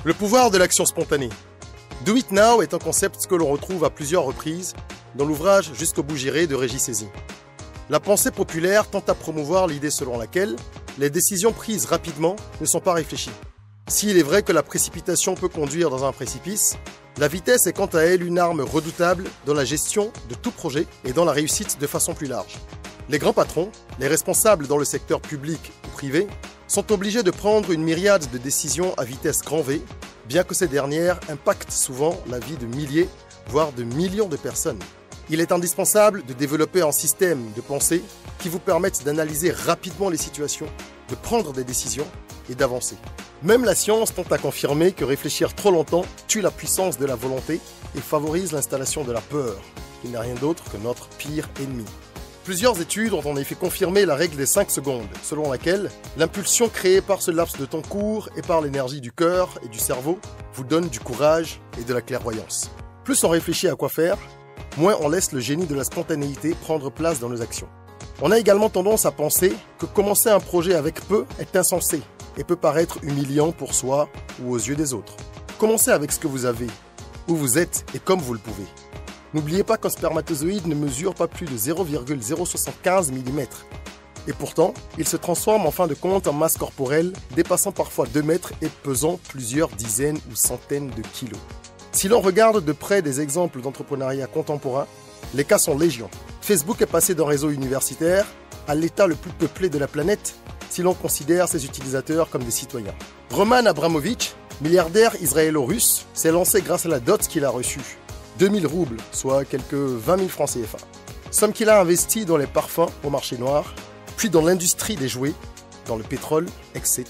Le pouvoir de l'action spontanée. Do It Now est un concept que l'on retrouve à plusieurs reprises dans l'ouvrage Jusqu'au bout j'irai de Régis Sezin. La pensée populaire tente à promouvoir l'idée selon laquelle les décisions prises rapidement ne sont pas réfléchies. S'il est vrai que la précipitation peut conduire dans un précipice, la vitesse est quant à elle une arme redoutable dans la gestion de tout projet et dans la réussite de façon plus large. Les grands patrons, les responsables dans le secteur public ou privé, sont obligés de prendre une myriade de décisions à vitesse grand V, bien que ces dernières impactent souvent la vie de milliers, voire de millions de personnes. Il est indispensable de développer un système de pensée qui vous permette d'analyser rapidement les situations, de prendre des décisions et d'avancer. Même la science tente à confirmer que réfléchir trop longtemps tue la puissance de la volonté et favorise l'installation de la peur, qui n'est rien d'autre que notre pire ennemi. Plusieurs études ont en effet confirmé la règle des 5 secondes, selon laquelle l'impulsion créée par ce laps de temps court et par l'énergie du cœur et du cerveau vous donne du courage et de la clairvoyance. Plus on réfléchit à quoi faire, moins on laisse le génie de la spontanéité prendre place dans nos actions. On a également tendance à penser que commencer un projet avec peu est insensé et peut paraître humiliant pour soi ou aux yeux des autres. Commencez avec ce que vous avez, où vous êtes et comme vous le pouvez. N'oubliez pas qu'un spermatozoïde ne mesure pas plus de 0,075 mm. Et pourtant, il se transforme en fin de compte en masse corporelle, dépassant parfois 2 mètres et pesant plusieurs dizaines ou centaines de kilos. Si l'on regarde de près des exemples d'entrepreneuriat contemporain, les cas sont légion. Facebook est passé d'un réseau universitaire à l'état le plus peuplé de la planète, si l'on considère ses utilisateurs comme des citoyens. Roman Abramovich, milliardaire israélo-russe, s'est lancé grâce à la dot qu'il a reçue. 2000 roubles, soit quelques 20 000 francs CFA. Somme qu'il a investie dans les parfums au marché noir, puis dans l'industrie des jouets, dans le pétrole, etc.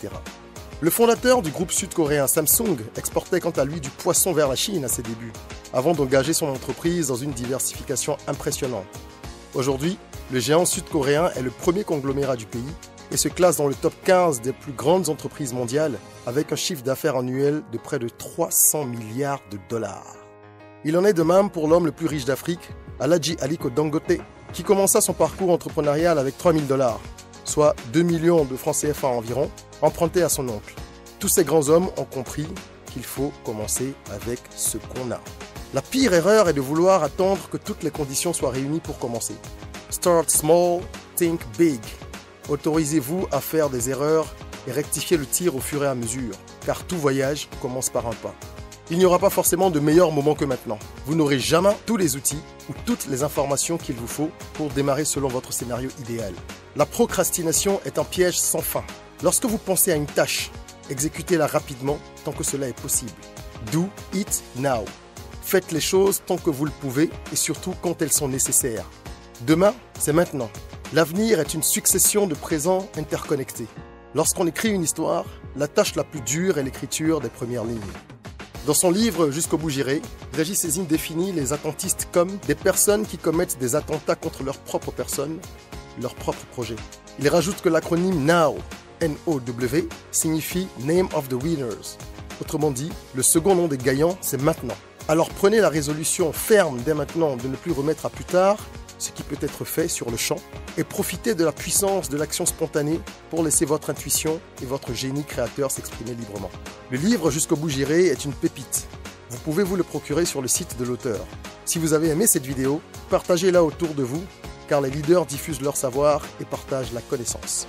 Le fondateur du groupe sud-coréen Samsung exportait quant à lui du poisson vers la Chine à ses débuts, avant d'engager son entreprise dans une diversification impressionnante. Aujourd'hui, le géant sud-coréen est le premier conglomérat du pays et se classe dans le top 15 des plus grandes entreprises mondiales avec un chiffre d'affaires annuel de près de 300 milliards de dollars. Il en est de même pour l'homme le plus riche d'Afrique, Alhaji Aliko Dangote, qui commença son parcours entrepreneurial avec 3 000 $, soit 2 millions de francs CFA environ, empruntés à son oncle. Tous ces grands hommes ont compris qu'il faut commencer avec ce qu'on a. La pire erreur est de vouloir attendre que toutes les conditions soient réunies pour commencer. Start small, think big. Autorisez-vous à faire des erreurs et rectifier le tir au fur et à mesure, car tout voyage commence par un pas. Il n'y aura pas forcément de meilleur moment que maintenant. Vous n'aurez jamais tous les outils ou toutes les informations qu'il vous faut pour démarrer selon votre scénario idéal. La procrastination est un piège sans fin. Lorsque vous pensez à une tâche, exécutez-la rapidement tant que cela est possible. Do it now. Faites les choses tant que vous le pouvez et surtout quand elles sont nécessaires. Demain, c'est maintenant. L'avenir est une succession de présents interconnectés. Lorsqu'on écrit une histoire, la tâche la plus dure est l'écriture des premières lignes. Dans son livre Jusqu'au bout j'irai, Régis Sezin définit les attentistes comme des personnes qui commettent des attentats contre leur propre personne, leur propre projet. Il rajoute que l'acronyme NOW, N-O-W, signifie Name of the Winners. Autrement dit, le second nom des gagnants, c'est maintenant. Alors prenez la résolution ferme dès maintenant de ne plus remettre à plus tard ce qui peut être fait sur le champ et profitez de la puissance de l'action spontanée pour laisser votre intuition et votre génie créateur s'exprimer librement. Le livre Jusqu'au bout j'irai est une pépite. Vous pouvez vous le procurer sur le site de l'auteur. Si vous avez aimé cette vidéo, partagez-la autour de vous car les leaders diffusent leur savoir et partagent la connaissance.